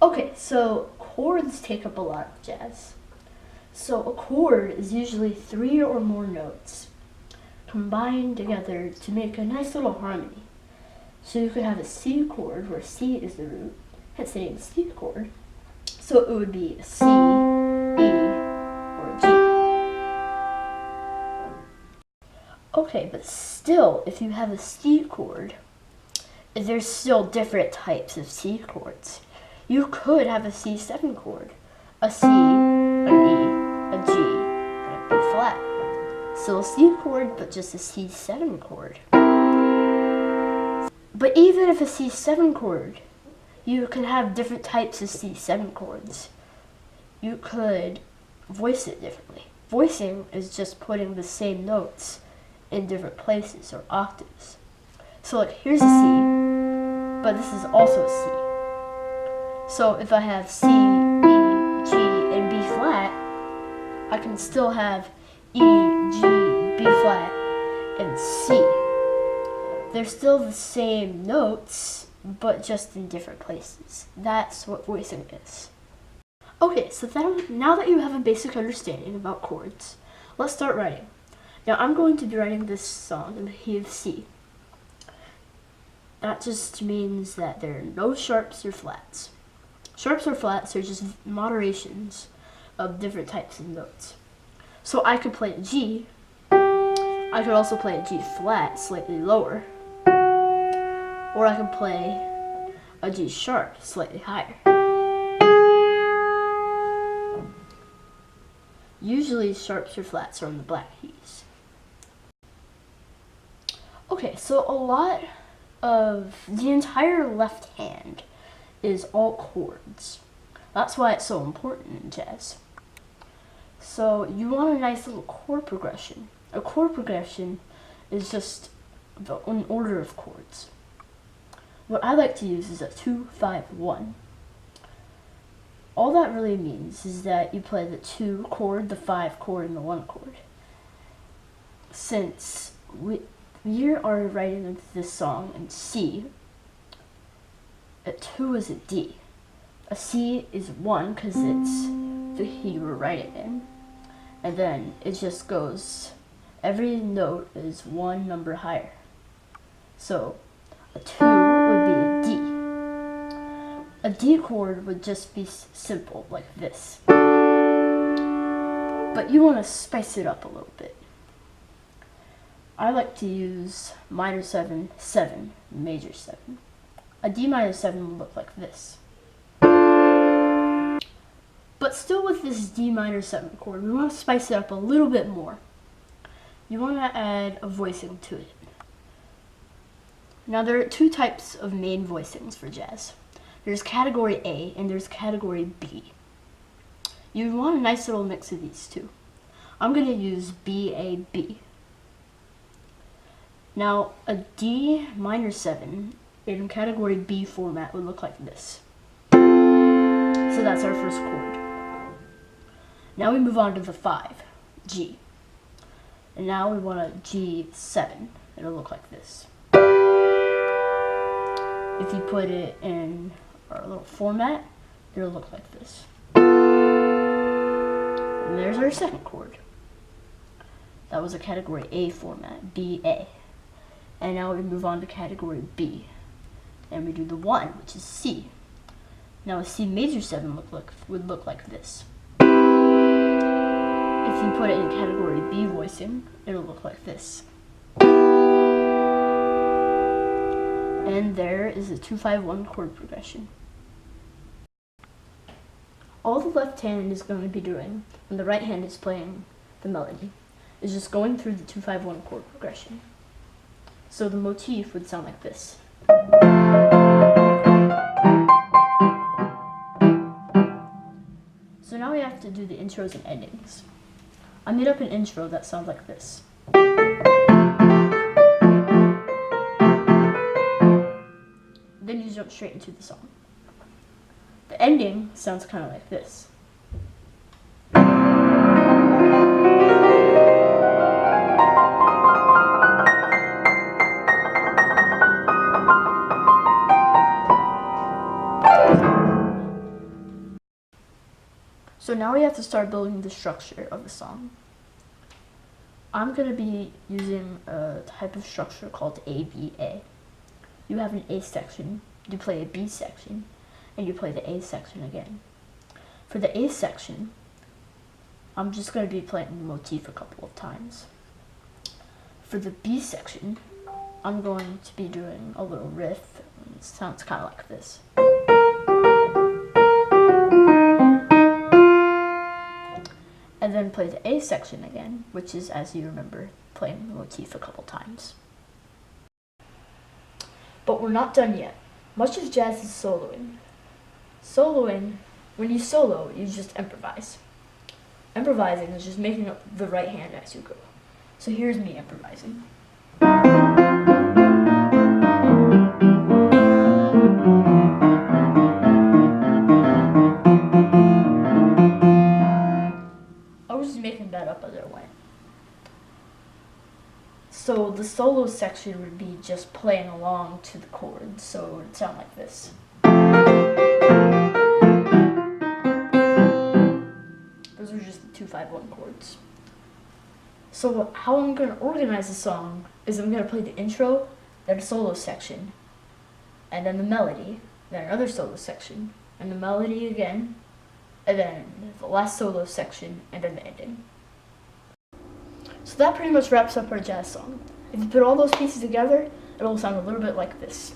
Okay, so chords take up a lot of jazz. So a chord is usually 3 or more notes combined together to make a nice little harmony. So you could have a C chord where C is the root, hence the name C chord. So it would be a C, E, or G. Okay, but still, if you have a C chord, there's still different types of C chords. You could have a C7 chord, a C, an E, a G, and a B flat. Still a C chord, but just a C7 chord. But even if a C7 chord, you could have different types of C7 chords. You could voice it differently. Voicing is just putting the same notes in different places or octaves. So like here's a C, but this is also a C. So if I have C, E, G, and B flat, I can still have E, G, B flat, and C. They're still the same notes, but just in different places. That's what voicing is. Okay, so now that you have a basic understanding about chords, let's start writing. Now I'm going to be writing this song in the key of C. That just means that there are no sharps or flats. Sharps or flats are just moderations of different types of notes. So I could play a G. I could also play a G flat, slightly lower. Or I could play a G sharp, slightly higher. Usually sharps or flats are on the black keys. Okay, so a lot of the entire left hand is all chords. That's why it's so important in jazz. So you want a nice little chord progression. A chord progression is just an order of chords. What I like to use is a 2-5-1. All that really means is that you play the 2 chord, the 5 chord, and the 1 chord. Since we are writing this song in C, a 2 is a D. A C is 1 because it's the key you were writing in. And then it just goes, every note is 1 number higher. So a 2 would be a D. A D chord would just be simple, like this. But you want to spice it up a little bit. I like to use minor 7, 7, major 7. A D minor 7 would look like this. But still with this D minor 7 chord, we want to spice it up a little bit more. You want to add a voicing to it. Now there are 2 types of main voicings for jazz. There's category A and there's category B. You want a nice little mix of these 2. I'm going to use B-A-B. Now a D minor 7 in category B format would look like this. So that's our first chord. Now we move on to the 5, G. And now we want a G7. It'll look like this. If you put it in our little format, it'll look like this. And there's our second chord. That was a category A format, B-A. And now we move on to category B. And we do the 1, which is C. Now a C major 7 would look like this. If you put it in category B voicing, it'll look like this. And there is a 2-5-1 chord progression. All the left hand is going to be doing, when the right hand is playing the melody, is just going through the 2-5-1 chord progression. So the motif would sound like this. So now we have to do the intros and endings. I made up an intro that sounds like this. Then you jump straight into the song. The ending sounds kind of like this. So now we have to start building the structure of the song. I'm going to be using a type of structure called ABA. You have an A section, you play a B section, and you play the A section again. For the A section, I'm just going to be playing the motif a couple of times. For the B section, I'm going to be doing a little riff. It sounds kind of like this. And then play the A section again, which is, as you remember, playing the motif a couple times. But we're not done yet. Much of jazz is soloing. Soloing, when you solo, you just improvise. Improvising is just making up the right hand as you go. So here's me improvising. I was just making that up as I went. So the solo section would be just playing along to the chords, so it would sound like this. Those are just the 2-5-1 chords. So how I'm going to organize the song is I'm going to play the intro, then a solo section, and then the melody, then another solo section, and the melody again, and then the last solo section, and then the ending. So that pretty much wraps up our jazz song. If you put all those pieces together, it'll sound a little bit like this.